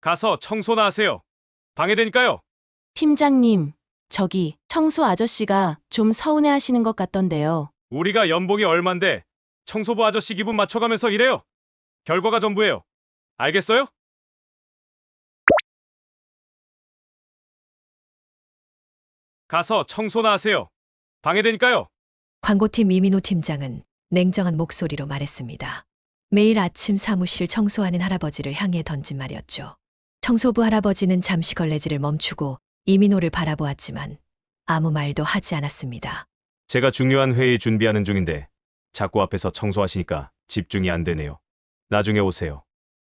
가서 청소나 하세요. 방해되니까요. 팀장님, 저기 청소 아저씨가 좀 서운해 하시는 것 같던데요. 우리가 연봉이 얼만데 청소부 아저씨 기분 맞춰가면서 일해요. 결과가 전부예요. 알겠어요? 가서 청소나 하세요. 방해되니까요. 광고팀 이민호 팀장은 냉정한 목소리로 말했습니다. 매일 아침 사무실 청소하는 할아버지를 향해 던진 말이었죠. 청소부 할아버지는 잠시 걸레질을 멈추고 이민호를 바라보았지만 아무 말도 하지 않았습니다. 제가 중요한 회의 준비하는 중인데 자꾸 앞에서 청소하시니까 집중이 안 되네요. 나중에 오세요.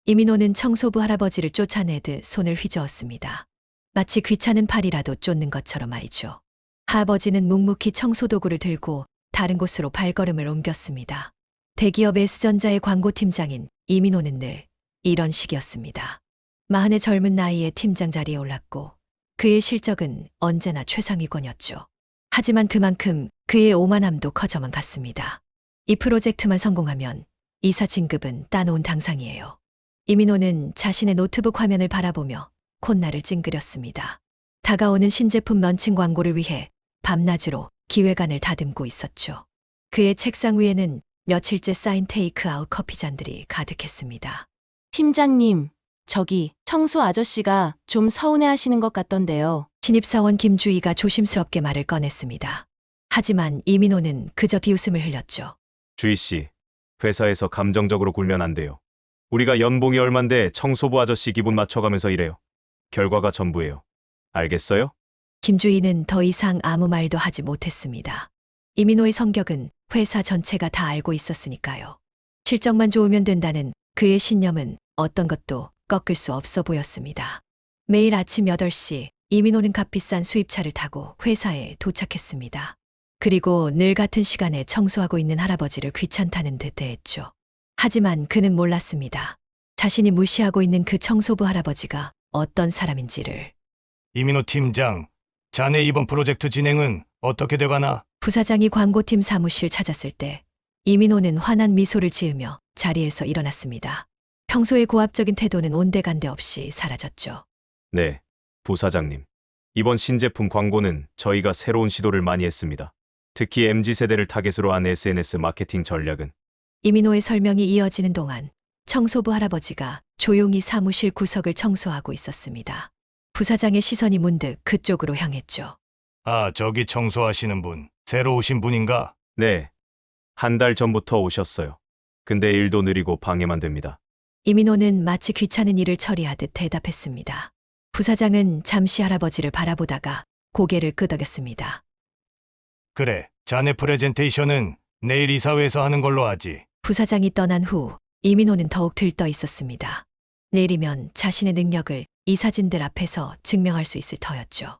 이민호는 청소부 할아버지를 쫓아내듯 손을 휘저었습니다. 마치 귀찮은 팔이라도 쫓는 것처럼 말이죠. 할아버지는 묵묵히 청소도구를 들고 다른 곳으로 발걸음을 옮겼습니다. 대기업 S전자의 광고팀장인 이민호는 늘 이런 식이었습니다. 마흔의 젊은 나이에 팀장 자리에 올랐고 그의 실적은 언제나 최상위권이었죠. 하지만 그만큼 그의 오만함도 커져만 갔습니다. 이 프로젝트만 성공하면 이사 진급은 따놓은 당상이에요. 이민호는 자신의 노트북 화면을 바라보며 콧날을 찡그렸습니다. 다가오는 신제품 런칭 광고를 위해 밤낮으로 기획안을 다듬고 있었죠. 그의 책상 위에는 며칠째 쌓인 테이크아웃 커피잔들이 가득했습니다. 팀장님, 저기 청소 아저씨가 좀 서운해 하시는 것 같던데요. 신입사원 김주희가 조심스럽게 말을 꺼냈습니다. 하지만 이민호는 그저 비웃음을 흘렸죠. 주희 씨, 회사에서 감정적으로 굴면 안 돼요. 우리가 연봉이 얼만데 청소부 아저씨 기분 맞춰가면서 일해요. 결과가 전부예요. 알겠어요? 김주희는 더 이상 아무 말도 하지 못했습니다. 이민호의 성격은 회사 전체가 다 알고 있었으니까요. 실적만 좋으면 된다는 그의 신념은 어떤 것도 꺾을 수 없어 보였습니다. 매일 아침 8시 이민호는 값비싼 수입차를 타고 회사에 도착했습니다. 그리고 늘 같은 시간에 청소하고 있는 할아버지를 귀찮다는 듯 대했죠. 하지만 그는 몰랐습니다. 자신이 무시하고 있는 그 청소부 할아버지가 어떤 사람인지를. 이민호 팀장, 자네 이번 프로젝트 진행은 어떻게 돼가나? 부사장이 광고팀 사무실 찾았을 때 이민호는 환한 미소를 지으며 자리에서 일어났습니다. 평소의 고압적인 태도는 온데간데 없이 사라졌죠. 네, 부사장님. 이번 신제품 광고는 저희가 새로운 시도를 많이 했습니다. 특히 MZ세대를 타겟으로 한 SNS 마케팅 전략은 이민호의 설명이 이어지는 동안 청소부 할아버지가 조용히 사무실 구석을 청소하고 있었습니다. 부사장의 시선이 문득 그쪽으로 향했죠. 아, 저기 청소하시는 분, 새로 오신 분인가? 네, 한 달 전부터 오셨어요. 근데 일도 느리고 방해만 됩니다. 이민호는 마치 귀찮은 일을 처리하듯 대답했습니다. 부사장은 잠시 할아버지를 바라보다가 고개를 끄덕였습니다. 그래, 자네 프레젠테이션은 내일 이사회에서 하는 걸로 하지. 부사장이 떠난 후 이민호는 더욱 들떠 있었습니다. 내일이면 자신의 능력을 이사진들 앞에서 증명할 수 있을 터였죠.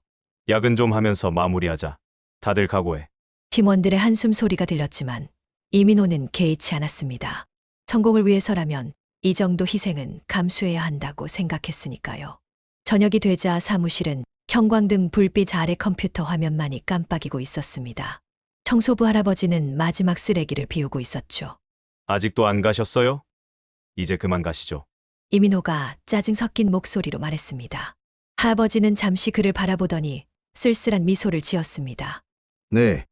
야근 좀 하면서 마무리하자. 다들 각오해. 팀원들의 한숨 소리가 들렸지만 이민호는 개의치 않았습니다. 성공을 위해서라면 이 정도 희생은 감수해야 한다고 생각했으니까요. 저녁이 되자 사무실은 형광등 불빛 아래 컴퓨터 화면만이 깜빡이고 있었습니다. 청소부 할아버지는 마지막 쓰레기를 비우고 있었죠. 아직도 안 가셨어요? 이제 그만 가시죠. 이민호가 짜증 섞인 목소리로 말했습니다. 할아버지는 잠시 그를 바라보더니 쓸쓸한 미소를 지었습니다. 네.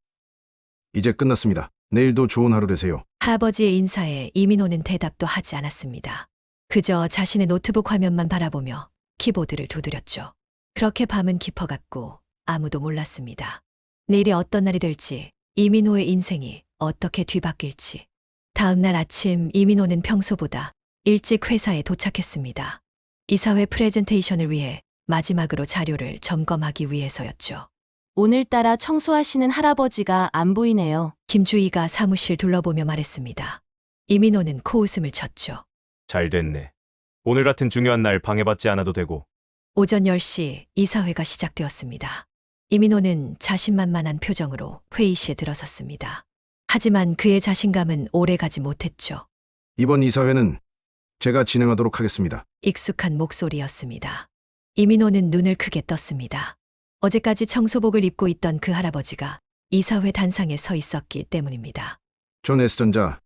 이제 끝났습니다. 내일도 좋은 하루 되세요. 할아버지의 인사에 이민호는 대답도 하지 않았습니다. 그저 자신의 노트북 화면만 바라보며 키보드를 두드렸죠. 그렇게 밤은 깊어갔고 아무도 몰랐습니다. 내일이 어떤 날이 될지, 이민호의 인생이 어떻게 뒤바뀔지. 다음 날 아침 이민호는 평소보다 일찍 회사에 도착했습니다. 이사회 프레젠테이션을 위해 마지막으로 자료를 점검하기 위해서였죠. 오늘따라 청소하시는 할아버지가 안 보이네요. 김주희가 사무실 둘러보며 말했습니다. 이민호는 코웃음을 쳤죠. 잘 됐네. 오늘 같은 중요한 날 방해받지 않아도 되고. 오전 10시 이사회가 시작되었습니다. 이민호는 자신만만한 표정으로 회의실에 들어섰습니다. 하지만 그의 자신감은 오래가지 못했죠. 이번 이사회는 제가 진행하도록 하겠습니다. 익숙한 목소리였습니다. 이민호는 눈을 크게 떴습니다. 어제까지 청소복을 입고 있던 그 할아버지가 이사회 단상에 서 있었기 때문입니다. 전 S전자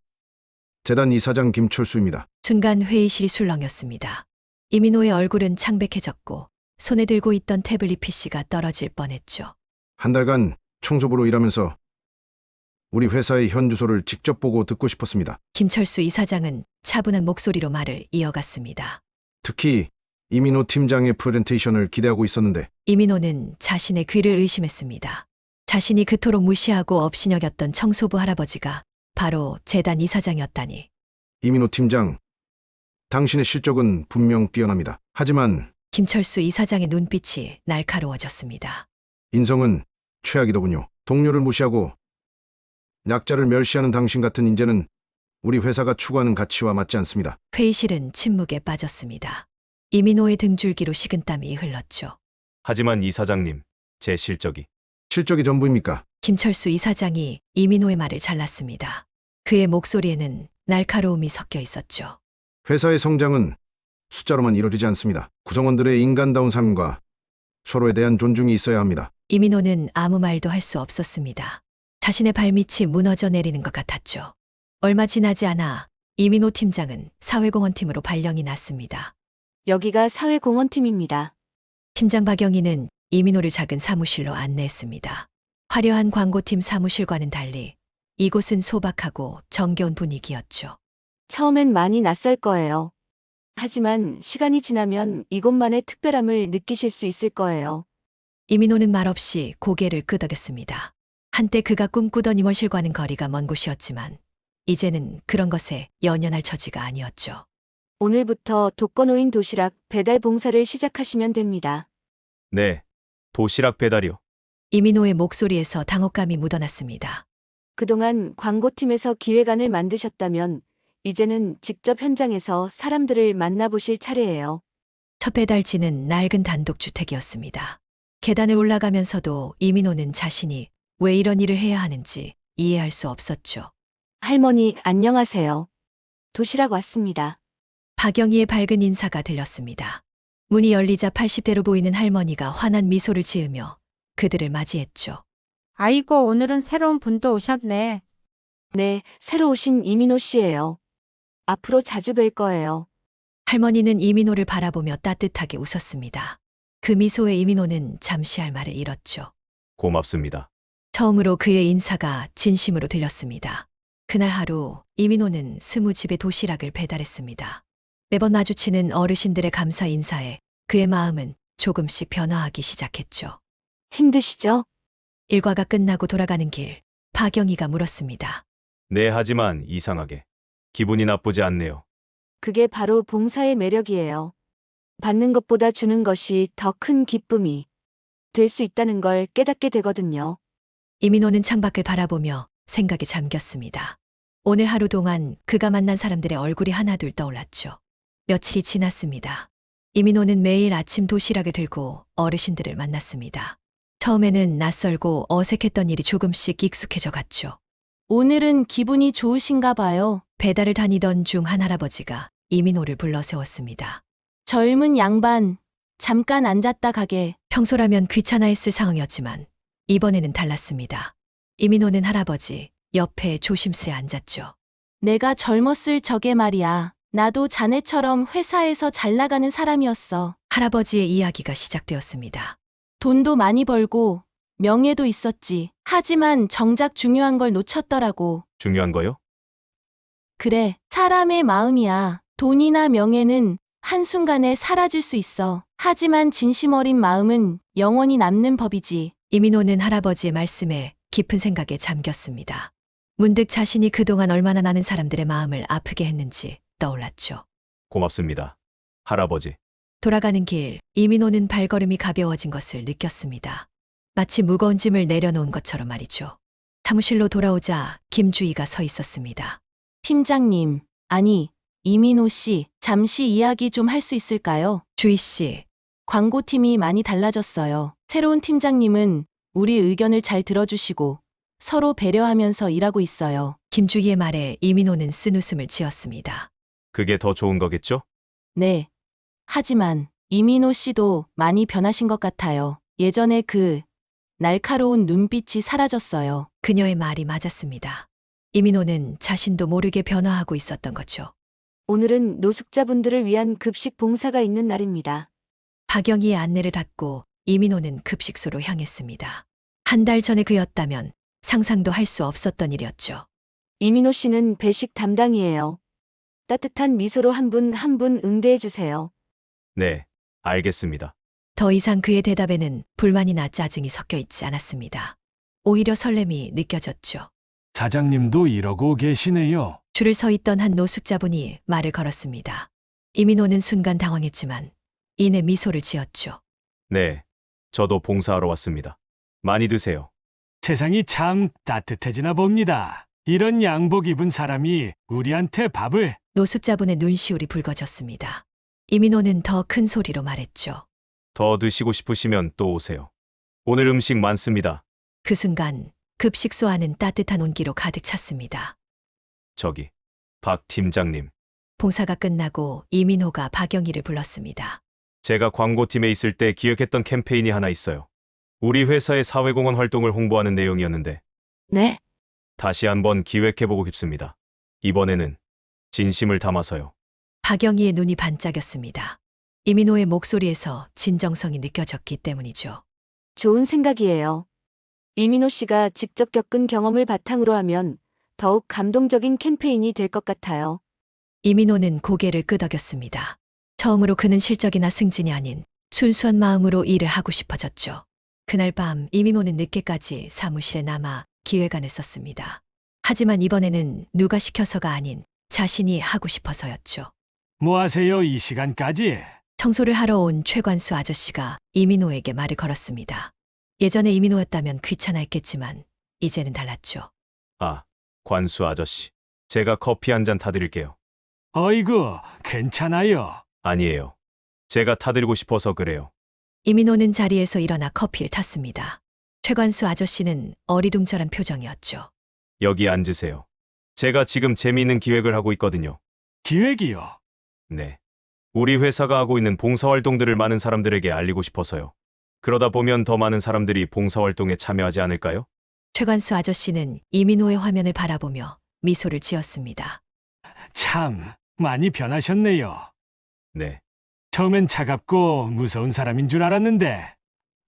재단 이사장 김철수입니다. 순간 회의실이 술렁였습니다. 이민호의 얼굴은 창백해졌고 손에 들고 있던 태블릿 PC가 떨어질 뻔했죠. 한 달간 청소부로 일하면서 우리 회사의 현 주소를 직접 보고 듣고 싶었습니다. 김철수 이사장은 차분한 목소리로 말을 이어갔습니다. 특히 이민호 팀장의 프레젠테이션을 기대하고 있었는데 이민호는 자신의 귀를 의심했습니다. 자신이 그토록 무시하고 업신여겼던 청소부 할아버지가 바로 재단 이사장이었다니. 이민호 팀장, 당신의 실적은 분명 뛰어납니다. 하지만 김철수 이사장의 눈빛이 날카로워졌습니다. 인성은 최악이더군요. 동료를 무시하고 약자를 멸시하는 당신 같은 인재는 우리 회사가 추구하는 가치와 맞지 않습니다. 회의실은 침묵에 빠졌습니다. 이민호의 등줄기로 식은땀이 흘렀죠. 하지만 이사장님, 제 실적이 실적이 전부입니까? 김철수 이사장이 이민호의 말을 잘랐습니다. 그의 목소리에는 날카로움이 섞여 있었죠. 회사의 성장은 숫자로만 이루어지지 않습니다. 구성원들의 인간다운 삶과 서로에 대한 존중이 있어야 합니다. 이민호는 아무 말도 할 수 없었습니다. 자신의 발밑이 무너져 내리는 것 같았죠. 얼마 지나지 않아 이민호 팀장은 사회공헌팀으로 발령이 났습니다. 여기가 사회공헌팀입니다. 팀장 박영희는 이민호를 작은 사무실로 안내했습니다. 화려한 광고팀 사무실과는 달리 이곳은 소박하고 정겨운 분위기였죠. 처음엔 많이 낯설 거예요. 하지만 시간이 지나면 이곳만의 특별함을 느끼실 수 있을 거예요. 이민호는 말없이 고개를 끄덕였습니다. 한때 그가 꿈꾸던 임원실과는 거리가 먼 곳이었지만 이제는 그런 것에 연연할 처지가 아니었죠. 오늘부터 독거노인 도시락 배달 봉사를 시작하시면 됩니다. 네, 도시락 배달이요. 이민호의 목소리에서 당혹감이 묻어났습니다. 그동안 광고팀에서 기획안을 만드셨다면 이제는 직접 현장에서 사람들을 만나보실 차례예요. 첫 배달지는 낡은 단독주택이었습니다. 계단을 올라가면서도 이민호는 자신이 왜 이런 일을 해야 하는지 이해할 수 없었죠. 할머니, 안녕하세요. 도시락 왔습니다. 박영희의 밝은 인사가 들렸습니다. 문이 열리자 80대로 보이는 할머니가 환한 미소를 지으며 그들을 맞이했죠. 아이고, 오늘은 새로운 분도 오셨네. 네, 새로 오신 이민호 씨예요. 앞으로 자주 뵐 거예요. 할머니는 이민호를 바라보며 따뜻하게 웃었습니다. 그 미소에 이민호는 잠시 할 말을 잃었죠. 고맙습니다. 처음으로 그의 인사가 진심으로 들렸습니다. 그날 하루 이민호는 20집의 도시락을 배달했습니다. 매번 마주치는 어르신들의 감사 인사에 그의 마음은 조금씩 변화하기 시작했죠. 힘드시죠? 일과가 끝나고 돌아가는 길, 박영희가 물었습니다. 네, 하지만 이상하게 기분이 나쁘지 않네요. 그게 바로 봉사의 매력이에요. 받는 것보다 주는 것이 더 큰 기쁨이 될 수 있다는 걸 깨닫게 되거든요. 이민호는 창밖을 바라보며 생각에 잠겼습니다. 오늘 하루 동안 그가 만난 사람들의 얼굴이 하나둘 떠올랐죠. 며칠이 지났습니다. 이민호는 매일 아침 도시락을 들고 어르신들을 만났습니다. 처음에는 낯설고 어색했던 일이 조금씩 익숙해져 갔죠. 오늘은 기분이 좋으신가 봐요. 배달을 다니던 중 한 할아버지가 이민호를 불러 세웠습니다. 젊은 양반, 잠깐 앉았다 가게. 평소라면 귀찮아했을 상황이었지만 이번에는 달랐습니다. 이민호는 할아버지 옆에 조심스레 앉았죠. 내가 젊었을 적에 말이야. 나도 자네처럼 회사에서 잘 나가는 사람이었어. 할아버지의 이야기가 시작되었습니다. 돈도 많이 벌고 명예도 있었지. 하지만 정작 중요한 걸 놓쳤더라고. 중요한 거요? 그래, 사람의 마음이야. 돈이나 명예는 한순간에 사라질 수 있어. 하지만 진심 어린 마음은 영원히 남는 법이지. 이민호는 할아버지의 말씀에 깊은 생각에 잠겼습니다. 문득 자신이 그동안 얼마나 많은 사람들의 마음을 아프게 했는지 떠올랐죠. 고맙습니다. 할아버지. 돌아가는 길, 이민호는 발걸음이 가벼워진 것을 느꼈습니다. 마치 무거운 짐을 내려놓은 것처럼 말이죠. 사무실로 돌아오자 김주희가 서 있었습니다. 팀장님, 아니, 이민호 씨, 잠시 이야기 좀 할 수 있을까요? 주희 씨, 광고팀이 많이 달라졌어요. 새로운 팀장님은 우리 의견을 잘 들어주시고 서로 배려하면서 일하고 있어요. 김주희의 말에 이민호는 쓴웃음을 지었습니다. 그게 더 좋은 거겠죠? 네. 하지만 이민호 씨도 많이 변하신 것 같아요. 예전에 그 날카로운 눈빛이 사라졌어요. 그녀의 말이 맞았습니다. 이민호는 자신도 모르게 변화하고 있었던 거죠. 오늘은 노숙자분들을 위한 급식 봉사가 있는 날입니다. 박영희의 안내를 받고 이민호는 급식소로 향했습니다. 한 달 전에 그였다면 상상도 할 수 없었던 일이었죠. 이민호 씨는 배식 담당이에요. 따뜻한 미소로 한 분 한 분 응대해 주세요. 네, 알겠습니다. 더 이상 그의 대답에는 불만이나 짜증이 섞여 있지 않았습니다. 오히려 설렘이 느껴졌죠. 사장님도 이러고 계시네요. 줄을 서 있던 한 노숙자분이 말을 걸었습니다. 이민호는 순간 당황했지만 이내 미소를 지었죠. 네, 저도 봉사하러 왔습니다. 많이 드세요. 세상이 참 따뜻해지나 봅니다. 이런 양복 입은 사람이 우리한테 밥을. 노숙자분의 눈시울이 붉어졌습니다. 이민호는 더 큰 소리로 말했죠. 더 드시고 싶으시면 또 오세요. 오늘 음식 많습니다. 그 순간 급식소 안은 따뜻한 온기로 가득 찼습니다. 저기, 박 팀장님. 봉사가 끝나고 이민호가 박영희를 불렀습니다. 제가 광고팀에 있을 때 기획했던 캠페인이 하나 있어요. 우리 회사의 사회공헌 활동을 홍보하는 내용이었는데 네, 다시 한번 기획해보고 싶습니다. 이번에는 진심을 담아서요. 박영희의 눈이 반짝였습니다. 이민호의 목소리에서 진정성이 느껴졌기 때문이죠. 좋은 생각이에요. 이민호 씨가 직접 겪은 경험을 바탕으로 하면 더욱 감동적인 캠페인이 될 것 같아요. 이민호는 고개를 끄덕였습니다. 처음으로 그는 실적이나 승진이 아닌 순수한 마음으로 일을 하고 싶어졌죠. 그날 밤 이민호는 늦게까지 사무실에 남아 기획안을 썼습니다. 하지만 이번에는 누가 시켜서가 아닌 자신이 하고 싶어서였죠. 뭐 하세요, 이 시간까지? 청소를 하러 온 최관수 아저씨가 이민호에게 말을 걸었습니다. 예전에 이민호였다면 귀찮아했겠지만 이제는 달랐죠. 아, 관수 아저씨. 제가 커피 한 잔 타드릴게요. 어이구, 괜찮아요. 아니에요. 제가 타드리고 싶어서 그래요. 이민호는 자리에서 일어나 커피를 탔습니다. 최관수 아저씨는 어리둥절한 표정이었죠. 여기 앉으세요. 제가 지금 재미있는 기획을 하고 있거든요. 기획이요. 네. 우리 회사가 하고 있는 봉사활동들을 많은 사람들에게 알리고 싶어서요. 그러다 보면 더 많은 사람들이 봉사활동에 참여하지 않을까요? 최관수 아저씨는 이민호의 화면을 바라보며 미소를 지었습니다. 참, 많이 변하셨네요. 네. 처음엔 차갑고 무서운 사람인 줄 알았는데,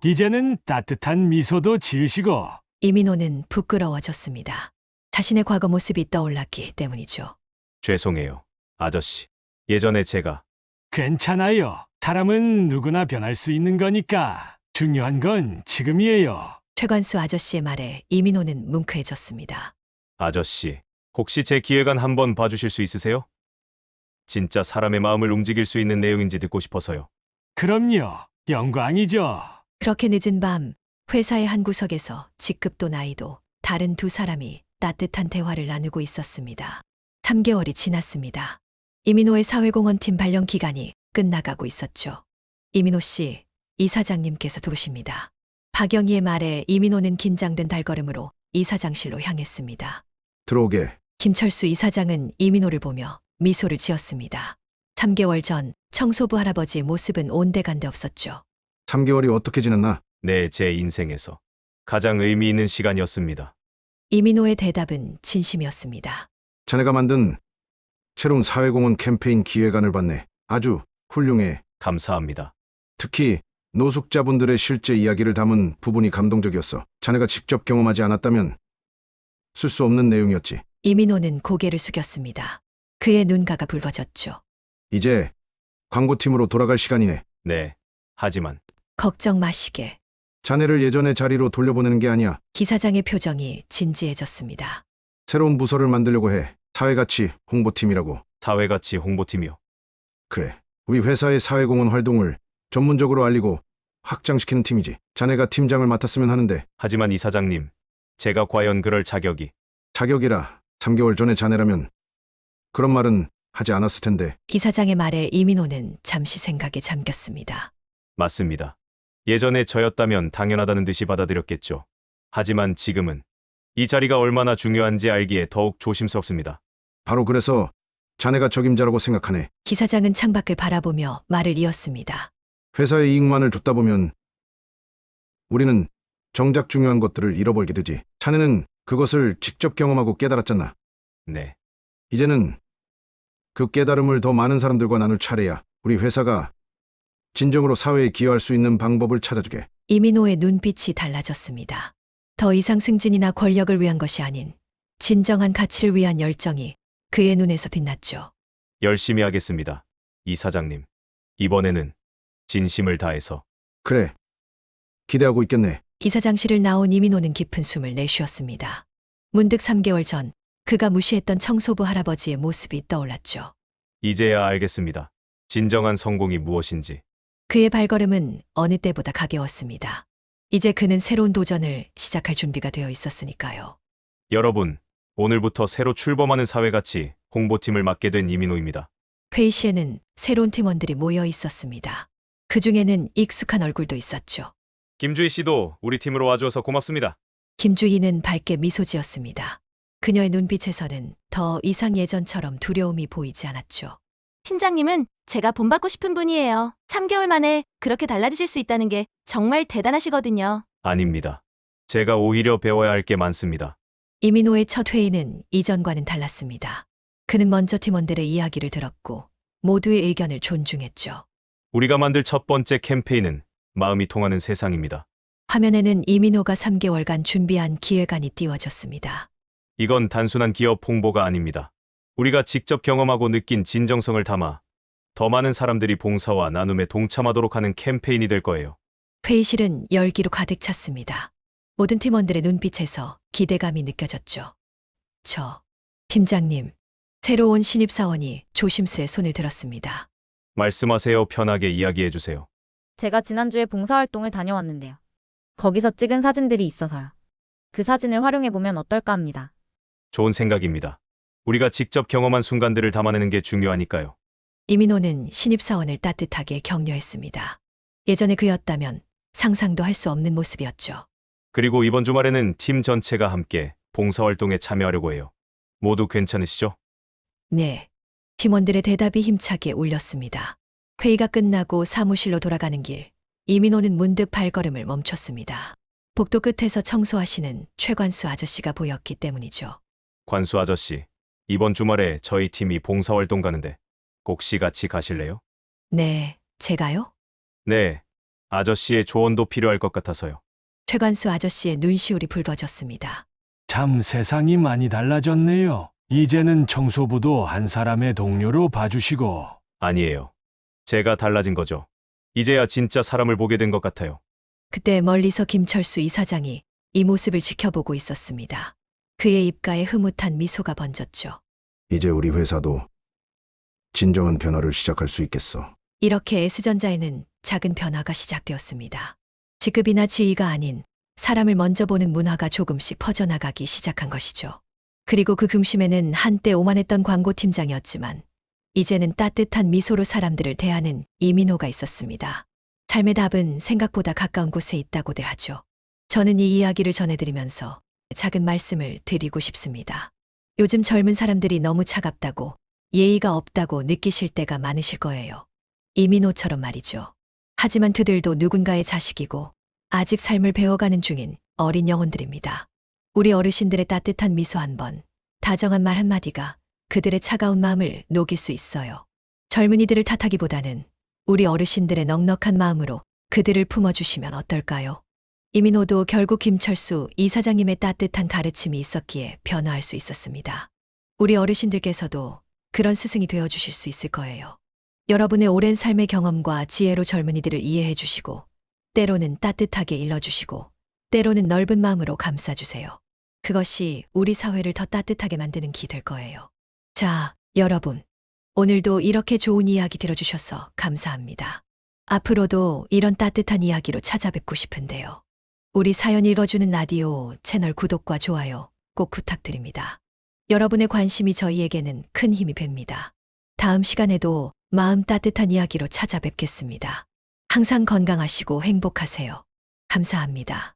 이제는 따뜻한 미소도 지으시고. 이민호는 부끄러워졌습니다. 자신의 과거 모습이 떠올랐기 때문이죠. 죄송해요. 아저씨. 예전에 제가 괜찮아요. 사람은 누구나 변할 수 있는 거니까. 중요한 건 지금이에요. 최관수 아저씨의 말에 이민호는 뭉클해졌습니다. 아저씨, 혹시 제 기획안 한번 봐주실 수 있으세요? 진짜 사람의 마음을 움직일 수 있는 내용인지 듣고 싶어서요. 그럼요. 영광이죠. 그렇게 늦은 밤 회사의 한 구석에서 직급도 나이도 다른 두 사람이 따뜻한 대화를 나누고 있었습니다. 3개월이 지났습니다. 이민호의 사회공헌팀 발령 기간이 끝나가고 있었죠. 이민호 씨, 이사장님께서 들어오십니다. 박영희의 말에 이민호는 긴장된 발걸음으로 이사장실로 향했습니다. 들어오게. 김철수 이사장은 이민호를 보며 미소를 지었습니다. 3개월 전 청소부 할아버지의 모습은 온데간데 없었죠. 3개월이 어떻게 지났나? 네, 제 인생에서 가장 의미 있는 시간이었습니다. 이민호의 대답은 진심이었습니다. 자네가 만든 새로운 사회공헌 캠페인 기획안을 봤네. 아주 훌륭해. 감사합니다. 특히 노숙자분들의 실제 이야기를 담은 부분이 감동적이었어. 자네가 직접 경험하지 않았다면 쓸 수 없는 내용이었지. 이민호는 고개를 숙였습니다. 그의 눈가가 붉어졌죠. 이제 광고팀으로 돌아갈 시간이네. 네. 하지만 걱정 마시게. 자네를 예전의 자리로 돌려보내는 게 아니야. 기사장의 표정이 진지해졌습니다. 새로운 부서를 만들려고 해. 사회가치 홍보팀이라고. 사회가치 홍보팀이요. 그래. 우리 회사의 사회공헌 활동을 전문적으로 알리고 확장시키는 팀이지. 자네가 팀장을 맡았으면 하는데. 하지만 이사장님, 제가 과연 그럴 자격이. 자격이라 3개월 전에 자네라면 그런 말은 하지 않았을 텐데. 기사장의 말에 이민호는 잠시 생각에 잠겼습니다. 맞습니다. 예전에 저였다면 당연하다는 듯이 받아들였겠죠. 하지만 지금은 이 자리가 얼마나 중요한지 알기에 더욱 조심스럽습니다. 바로 그래서 자네가 적임자라고 생각하네. 기사장은 창밖을 바라보며 말을 이었습니다. 회사의 이익만을 쫓다 보면 우리는 정작 중요한 것들을 잃어버리게 되지. 자네는 그것을 직접 경험하고 깨달았잖아. 네. 이제는 그 깨달음을 더 많은 사람들과 나눌 차례야. 우리 회사가 진정으로 사회에 기여할 수 있는 방법을 찾아주게. 이민호의 눈빛이 달라졌습니다. 더 이상 승진이나 권력을 위한 것이 아닌 진정한 가치를 위한 열정이 그의 눈에서 빛났죠. 열심히 하겠습니다. 이사장님. 이번에는 진심을 다해서. 그래. 기대하고 있겠네. 이사장실을 나온 이민호는 깊은 숨을 내쉬었습니다. 문득 3개월 전 그가 무시했던 청소부 할아버지의 모습이 떠올랐죠. 이제야 알겠습니다. 진정한 성공이 무엇인지. 그의 발걸음은 어느 때보다 가벼웠습니다. 이제 그는 새로운 도전을 시작할 준비가 되어 있었으니까요. 여러분, 오늘부터 새로 출범하는 사회가치 홍보팀을 맡게 된 이민호입니다. 회의실에는 새로운 팀원들이 모여 있었습니다. 그 중에는 익숙한 얼굴도 있었죠. 김주희 씨도 우리 팀으로 와주어서 고맙습니다. 김주희는 밝게 미소 지었습니다. 그녀의 눈빛에서는 더 이상 예전처럼 두려움이 보이지 않았죠. 팀장님은 제가 본받고 싶은 분이에요. 3개월 만에 그렇게 달라지실 수 있다는 게 정말 대단하시거든요. 아닙니다. 제가 오히려 배워야 할 게 많습니다. 이민호의 첫 회의는 이전과는 달랐습니다. 그는 먼저 팀원들의 이야기를 들었고 모두의 의견을 존중했죠. 우리가 만들 첫 번째 캠페인은 마음이 통하는 세상입니다. 화면에는 이민호가 3개월간 준비한 기획안이 띄워졌습니다. 이건 단순한 기업 홍보가 아닙니다. 우리가 직접 경험하고 느낀 진정성을 담아 더 많은 사람들이 봉사와 나눔에 동참하도록 하는 캠페인이 될 거예요. 회의실은 열기로 가득 찼습니다. 모든 팀원들의 눈빛에서 기대감이 느껴졌죠. 팀장님, 새로운 신입사원이 조심스레 손을 들었습니다. 말씀하세요. 편하게 이야기해 주세요. 제가 지난주에 봉사활동을 다녀왔는데요. 거기서 찍은 사진들이 있어서요. 그 사진을 활용해보면 어떨까 합니다. 좋은 생각입니다. 우리가 직접 경험한 순간들을 담아내는 게 중요하니까요. 이민호는 신입사원을 따뜻하게 격려했습니다. 예전에 그였다면 상상도 할 수 없는 모습이었죠. 그리고 이번 주말에는 팀 전체가 함께 봉사활동에 참여하려고 해요. 모두 괜찮으시죠? 네. 팀원들의 대답이 힘차게 울렸습니다. 회의가 끝나고 사무실로 돌아가는 길, 이민호는 문득 발걸음을 멈췄습니다. 복도 끝에서 청소하시는 최관수 아저씨가 보였기 때문이죠. 관수 아저씨, 이번 주말에 저희 팀이 봉사활동 가는데 혹시 같이 가실래요? 네, 제가요? 네, 아저씨의 조언도 필요할 것 같아서요. 최관수 아저씨의 눈시울이 붉어졌습니다. 참 세상이 많이 달라졌네요. 이제는 청소부도 한 사람의 동료로 봐주시고. 아니에요. 제가 달라진 거죠. 이제야 진짜 사람을 보게 된 것 같아요. 그때 멀리서 김철수 이사장이 이 모습을 지켜보고 있었습니다. 그의 입가에 흐뭇한 미소가 번졌죠. 이제 우리 회사도 진정한 변화를 시작할 수 있겠어. 이렇게 S전자에는 작은 변화가 시작되었습니다. 직급이나 지위가 아닌 사람을 먼저 보는 문화가 조금씩 퍼져나가기 시작한 것이죠. 그리고 그 중심에는 한때 오만했던 광고팀장이었지만 이제는 따뜻한 미소로 사람들을 대하는 이민호가 있었습니다. 삶의 답은 생각보다 가까운 곳에 있다고들 하죠. 저는 이 이야기를 전해드리면서 작은 말씀을 드리고 싶습니다. 요즘 젊은 사람들이 너무 차갑다고 예의가 없다고 느끼실 때가 많으실 거예요. 이민호처럼 말이죠. 하지만 그들도 누군가의 자식이고 아직 삶을 배워가는 중인 어린 영혼들입니다. 우리 어르신들의 따뜻한 미소 한 번, 다정한 말 한마디가 그들의 차가운 마음을 녹일 수 있어요. 젊은이들을 탓하기보다는 우리 어르신들의 넉넉한 마음으로 그들을 품어주시면 어떨까요? 이민호도 결국 김철수 이사장님의 따뜻한 가르침이 있었기에 변화할 수 있었습니다. 우리 어르신들께서도 그런 스승이 되어주실 수 있을 거예요. 여러분의 오랜 삶의 경험과 지혜로 젊은이들을 이해해 주시고 때로는 따뜻하게 일러주시고 때로는 넓은 마음으로 감싸주세요. 그것이 우리 사회를 더 따뜻하게 만드는 기 될 거예요. 자, 여러분. 오늘도 이렇게 좋은 이야기 들어주셔서 감사합니다. 앞으로도 이런 따뜻한 이야기로 찾아뵙고 싶은데요. 우리 사연 읽어주는 라디오 채널 구독과 좋아요 꼭 부탁드립니다. 여러분의 관심이 저희에게는 큰 힘이 됩니다. 다음 시간에도 마음 따뜻한 이야기로 찾아뵙겠습니다. 항상 건강하시고 행복하세요. 감사합니다.